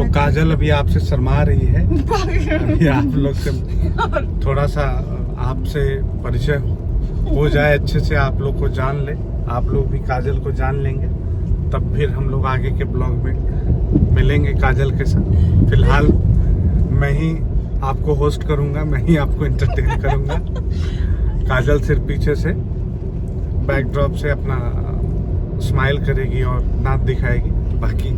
तो काजल अभी आपसे शर्मा रही है। अभी आप लोग से थोड़ा सा आपसे परिचय हो जाए, अच्छे से आप लोग को जान ले, आप लोग भी काजल को जान लेंगे, तब फिर हम लोग आगे के ब्लॉग में मिलेंगे काजल के साथ। फिलहाल मैं ही आपको होस्ट करूंगा, मैं ही आपको एंटरटेन करूंगा। काजल सिर्फ पीछे से बैकड्रॉप से अपना स्माइल करेगी और नाक दिखाएगी, बाकी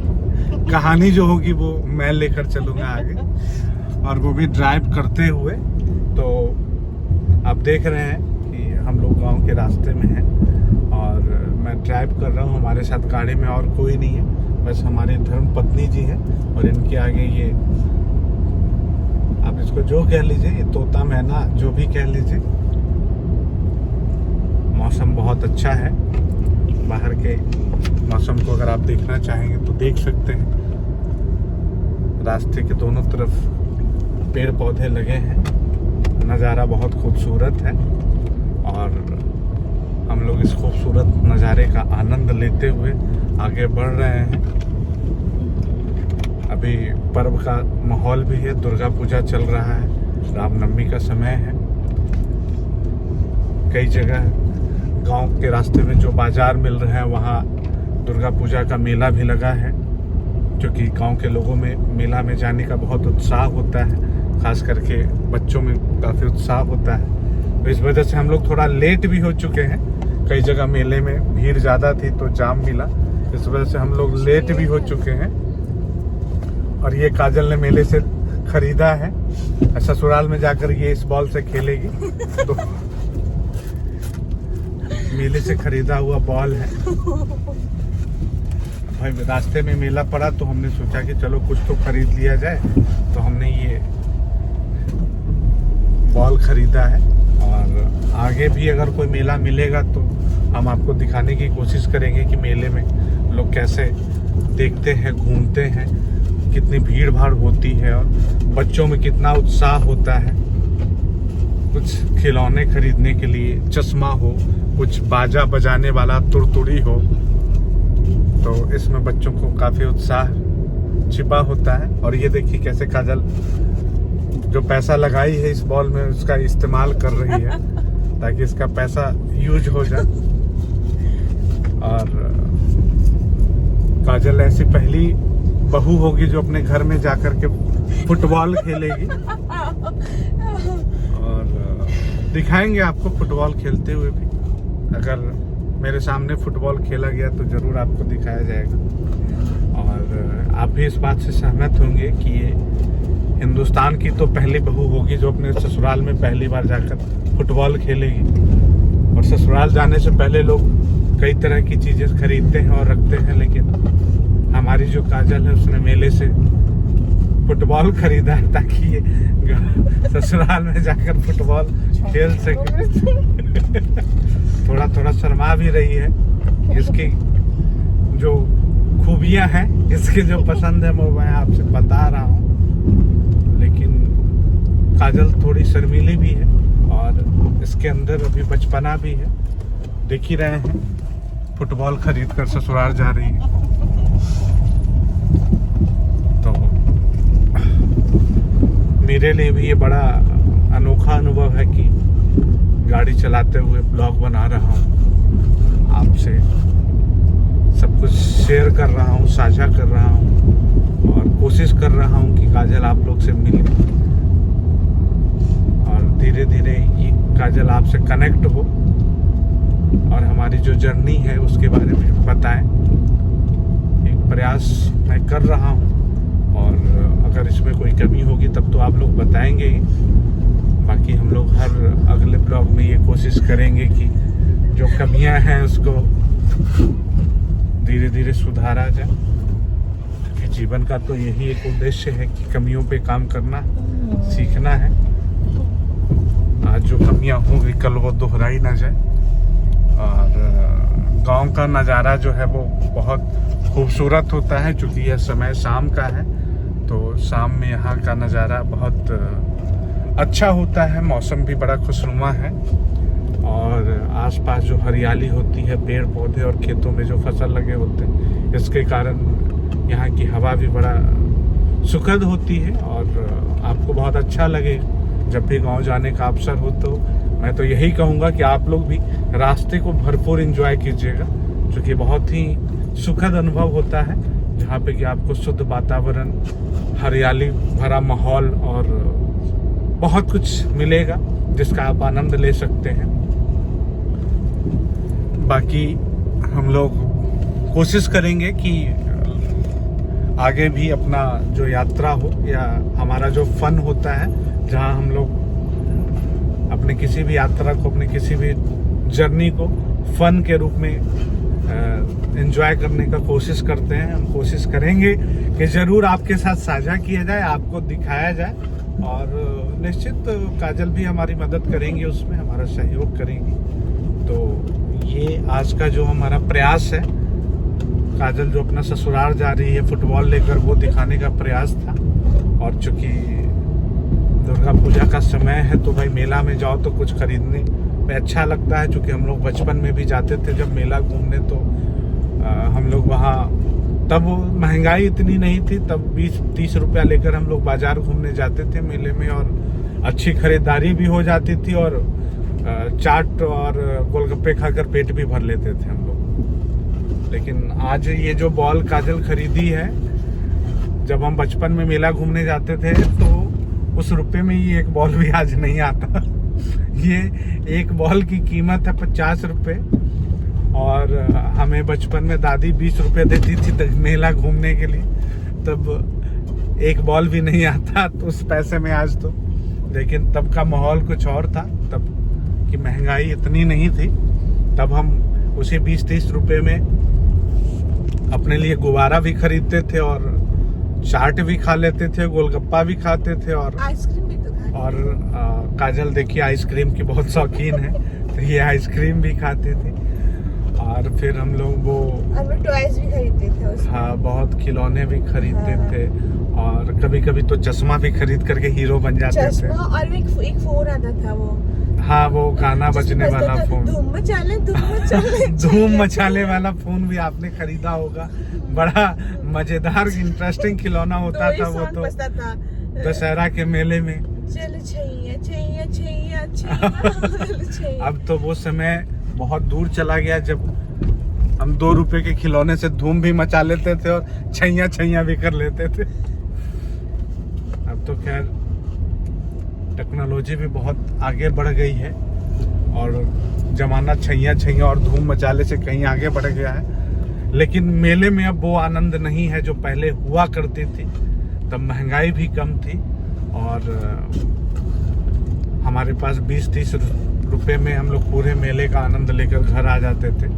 कहानी जो होगी वो मैं लेकर चलूंगा आगे, और वो भी ड्राइव करते हुए। तो आप देख रहे हैं कि हम लोग गांव के रास्ते में हैं और मैं ड्राइव कर रहा हूं, हमारे साथ गाड़ी में और कोई नहीं है, बस हमारे धर्म पत्नी जी है और इनके आगे ये, आप इसको जो कह लीजिए, ये तोता मैना जो भी कह लीजिए। मौसम बहुत अच्छा है, बाहर के मौसम को अगर आप देखना चाहेंगे तो देख सकते हैं। रास्ते के दोनों तरफ पेड़ पौधे लगे हैं, नज़ारा बहुत खूबसूरत है और हम लोग इस खूबसूरत नज़ारे का आनंद लेते हुए आगे बढ़ रहे हैं। अभी पर्व का माहौल भी है, दुर्गा पूजा चल रहा है, रामनवमी का समय है। कई जगह गांव के रास्ते में जो बाजार मिल रहे हैं वहाँ दुर्गा पूजा का मेला भी लगा है, क्योंकि गांव के लोगों में मेला में जाने का बहुत उत्साह होता है, खास करके बच्चों में काफ़ी उत्साह होता है। तो इस वजह से हम लोग थोड़ा लेट भी हो चुके हैं। कई जगह मेले में भीड़ ज़्यादा थी तो जाम मिला, इस वजह से हम लोग लेट भी हो चुके हैं। और ये काजल ने मेले से खरीदा है, ससुराल में जाकर ये इस बॉल से खेलेगी। तो मेले से खरीदा हुआ बॉल है। भाई रास्ते में मेला पड़ा तो हमने सोचा कि चलो कुछ तो खरीद लिया जाए, तो हमने ये बॉल खरीदा है। और आगे भी अगर कोई मेला मिलेगा तो हम आपको दिखाने की कोशिश करेंगे कि मेले में लोग कैसे देखते हैं, घूमते हैं, कितनी भीड़ भाड़ होती है और बच्चों में कितना उत्साह होता है। कुछ खिलौने खरीदने के लिए, चश्मा हो, कुछ बाजा बजाने वाला तुरतुड़ी हो, तो इसमें बच्चों को काफ़ी उत्साह छिपा होता है। और ये देखिए कैसे काजल जो पैसा लगाई है इस बॉल में उसका इस्तेमाल कर रही है ताकि इसका पैसा यूज हो जाए। और काजल ऐसी पहली बहू होगी जो अपने घर में जाकर के फुटबॉल खेलेगी, और दिखाएंगे आपको फुटबॉल खेलते हुए भी। अगर मेरे सामने फुटबॉल खेला गया तो जरूर आपको दिखाया जाएगा। और आप भी इस बात से सहमत होंगे कि ये हिंदुस्तान की तो पहली बहू होगी जो अपने ससुराल में पहली बार जाकर फुटबॉल खेलेगी। और ससुराल जाने से पहले लोग कई तरह की चीज़ें खरीदते हैं और रखते हैं, लेकिन हमारी जो काजल है उसने मेले से फुटबॉल खरीदा है ताकि ये ससुराल में जाकर फुटबॉल खेल सके। थोड़ा थोड़ा शर्मा भी रही है। इसकी जो खूबियां हैं, इसकी जो पसंद है वो मैं आपसे बता रहा हूँ, लेकिन काजल थोड़ी शर्मीली भी है और इसके अंदर अभी बचपना भी है। देख ही रहे हैं फुटबॉल खरीद कर ससुराल जा रही है। तो मेरे लिए भी ये बड़ा अनोखा अनुभव है कि गाड़ी चलाते हुए ब्लॉग बना रहा हूँ, आपसे सब कुछ शेयर कर रहा हूँ, साझा कर रहा हूँ और कोशिश कर रहा हूँ कि काजल आप लोग से मिले और धीरे धीरे ये काजल आपसे कनेक्ट हो और हमारी जो जर्नी है उसके बारे में बताएं। एक प्रयास मैं कर रहा हूँ और अगर इसमें कोई कमी होगी तब तो आप लोग बताएंगे ही। बाकी हम लोग हर अगले ब्लॉग में ये कोशिश करेंगे कि जो कमियां हैं उसको धीरे धीरे सुधारा जाए, क्योंकि जीवन का तो यही एक उद्देश्य है कि कमियों पे काम करना सीखना है। आज जो कमियां होंगी कल वो दोहराई ना जाए। और गांव का नज़ारा जो है वो बहुत खूबसूरत होता है, क्योंकि यह समय शाम का है, तो शाम में यहाँ का नज़ारा बहुत अच्छा होता है। मौसम भी बड़ा खुशनुमा है और आसपास जो हरियाली होती है, पेड़ पौधे और खेतों में जो फसल लगे होते हैं, इसके कारण यहाँ की हवा भी बड़ा सुखद होती है और आपको बहुत अच्छा लगे जब भी गांव जाने का अवसर हो। तो मैं तो यही कहूँगा कि आप लोग भी रास्ते को भरपूर एंजॉय कीजिएगा, क्योंकि बहुत ही सुखद अनुभव होता है जहाँ पे कि आपको शुद्ध वातावरण, हरियाली भरा माहौल और बहुत कुछ मिलेगा जिसका आप आनंद ले सकते हैं। बाकी हम लोग कोशिश करेंगे कि आगे भी अपना जो यात्रा हो या हमारा जो फन होता है, जहां हम लोग अपने किसी भी यात्रा को, अपने किसी भी जर्नी को फन के रूप में एंजॉय करने का कोशिश करते हैं। हम कोशिश करेंगे कि ज़रूर आपके साथ साझा किया जाए, आपको दिखाया जाए और निश्चित काजल भी हमारी मदद करेंगे, उसमें हमारा सहयोग करेंगी। तो ये आज का जो हमारा प्रयास है, काजल जो अपना ससुराल जा रही है फुटबॉल लेकर, वो दिखाने का प्रयास था। और चूंकि दुर्गा पूजा का समय है तो भाई मेला में जाओ तो कुछ खरीदने में अच्छा लगता है। चूंकि हम लोग बचपन में भी जाते थे जब मेला घूमने, तो हम लोग वहाँ, तब महंगाई इतनी नहीं थी, तब 20-30 रुपया लेकर हम लोग बाजार घूमने जाते थे मेले में, और अच्छी खरीदारी भी हो जाती थी और चाट और गोलगप्पे खाकर पेट भी भर लेते थे हम लोग। लेकिन आज ये जो बॉल काजल खरीदी है, जब हम बचपन में मेला घूमने जाते थे तो उस रुपए में ये एक बॉल भी आज नहीं आता। ये एक बॉल की कीमत है 50 रुपए और हमें बचपन में दादी 20 रुपए देती थी मेला घूमने के लिए, तब एक बॉल भी नहीं आता तो उस पैसे में आज तो। लेकिन तब का माहौल कुछ और था, तब की महंगाई इतनी नहीं थी। तब हम उसी 20-30 रुपए में अपने लिए गुब्बारा भी खरीदते थे और चाट भी खा लेते थे, गोलगप्पा भी खाते थे और आइसक्रीम भी तो खाते। और काजल देखिए आइसक्रीम की बहुत शौकीन है, तो ये आइसक्रीम भी खाते थे। और फिर हम लोग वो टॉयज भी खरीदते थे उसमें। हाँ, बहुत खिलौने भी खरीदते थे और कभी कभी तो चश्मा भी खरीद करके हीरो बन जाते थे। और एक फोन आता था वो, हाँ, वो गाना बजने वाला फोन, धूम मचाले धूम मचाले वाला फोन भी आपने खरीदा होगा। बड़ा मजेदार इंटरेस्टिंग खिलौना होता था वो तो दशहरा के मेले में। चल छैया छैया छैया छैया। अब तो वो समय बहुत दूर चला गया जब हम 2 रुपए के खिलौने से धूम भी मचा लेते थे और छैया छैया भी कर लेते थे। अब तो खैर टेक्नोलॉजी भी बहुत आगे बढ़ गई है और जमाना छैया छैया और धूम मचाले से कहीं आगे बढ़ गया है। लेकिन मेले में अब वो आनंद नहीं है जो पहले हुआ करती थी। तब महंगाई भी कम थी और हमारे पास 20-30 रुपए में हम लोग पूरे मेले का आनंद लेकर घर आ जाते थे।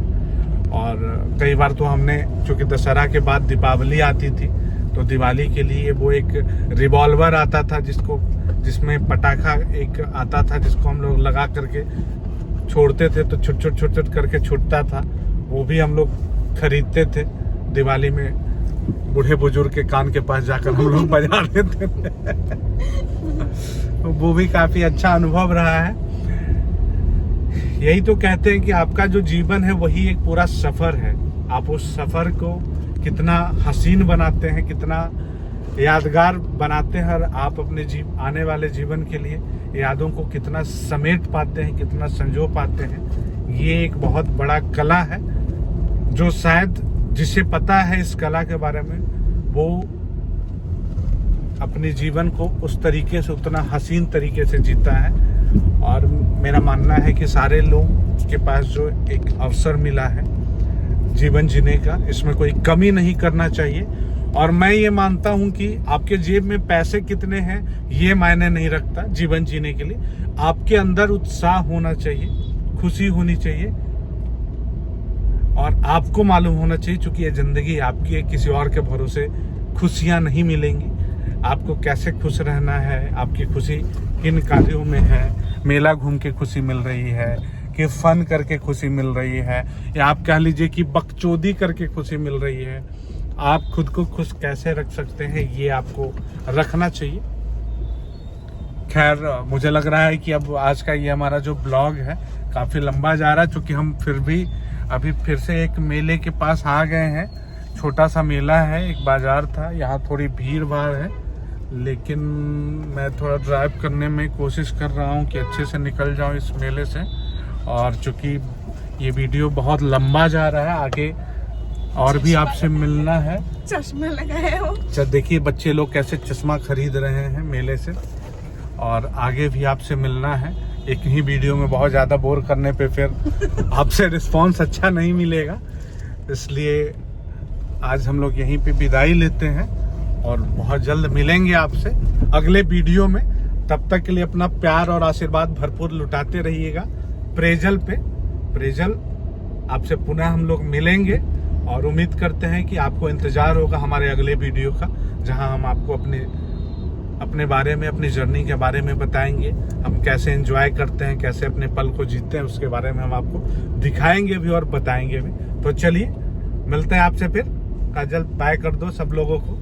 और कई बार तो हमने, चूंकि दशहरा के बाद दीपावली आती थी, तो दिवाली के लिए वो एक रिवॉल्वर आता था जिसमें पटाखा एक आता था जिसको हम लोग लगा करके छोड़ते थे, तो छुट करके छूटता था। वो भी हम लोग खरीदते थे दिवाली में, बूढ़े बुजुर्ग के कान के पास जाकर हम लोग बजा लेते थे। वो भी काफी अच्छा अनुभव रहा है। यही तो कहते हैं कि आपका जो जीवन है वही एक पूरा सफर है। आप उस सफर को कितना हसीन बनाते हैं, कितना यादगार बनाते हैं और आप अपने आने वाले जीवन के लिए यादों को कितना समेट पाते हैं, कितना संजो पाते हैं। ये एक बहुत बड़ा कला है जो शायद जिसे पता है इस कला के बारे में, वो अपने जीवन को उस तरीके से, उतना हसीन तरीके से जीता है। और मेरा मानना है कि सारे लोग के पास जो एक अवसर मिला है जीवन जीने का, इसमें कोई कमी नहीं करना चाहिए। और मैं ये मानता हूं कि आपके जेब में पैसे कितने हैं ये मायने नहीं रखता जीवन जीने के लिए। आपके अंदर उत्साह होना चाहिए, खुशी होनी चाहिए और आपको मालूम होना चाहिए, चूंकि ये जिंदगी आपकी है, किसी और के भरोसे खुशियां नहीं मिलेंगी। आपको कैसे खुश रहना है, आपकी खुशी किन कार्यों में है, मेला घूम के खुशी मिल रही है कि फन करके खुशी मिल रही है, या आप कह लीजिए कि बकचोदी करके खुशी मिल रही है। आप खुद को खुश कैसे रख सकते हैं ये आपको रखना चाहिए। खैर, मुझे लग रहा है कि अब आज का ये हमारा जो ब्लॉग है काफ़ी लंबा जा रहा है, क्योंकि हम फिर भी अभी फिर से एक मेले के पास आ गए हैं। छोटा सा मेला है, एक बाजार था, यहाँ थोड़ी भीड़ भाड़ है, लेकिन मैं थोड़ा ड्राइव करने में कोशिश कर रहा हूँ कि अच्छे से निकल जाऊँ इस मेले से। और चूँकि ये वीडियो बहुत लंबा जा रहा है, आगे और भी आपसे मिलना है। चश्मा लगाए हो। अच्छा देखिए बच्चे लोग कैसे चश्मा खरीद रहे हैं मेले से, और आगे भी आपसे मिलना है। एक ही वीडियो में बहुत ज़्यादा बोर करने पे फिर आपसे रिस्पांस अच्छा नहीं मिलेगा, इसलिए आज हम लोग यहीं पे विदाई लेते हैं और बहुत जल्द मिलेंगे आपसे अगले वीडियो में। तब तक के लिए अपना प्यार और आशीर्वाद भरपूर लुटाते रहिएगा प्रेजल पे। प्रेजल आपसे पुनः हम लोग मिलेंगे और उम्मीद करते हैं कि आपको इंतजार होगा हमारे अगले वीडियो का, जहां हम आपको अपने बारे में, अपनी जर्नी के बारे में बताएंगे। हम कैसे एंजॉय करते हैं, कैसे अपने पल को जीते हैं, उसके बारे में हम आपको दिखाएंगे भी और बताएंगे भी। तो चलिए मिलते हैं आपसे फिर। काजल बाय कर दो सब लोगों को।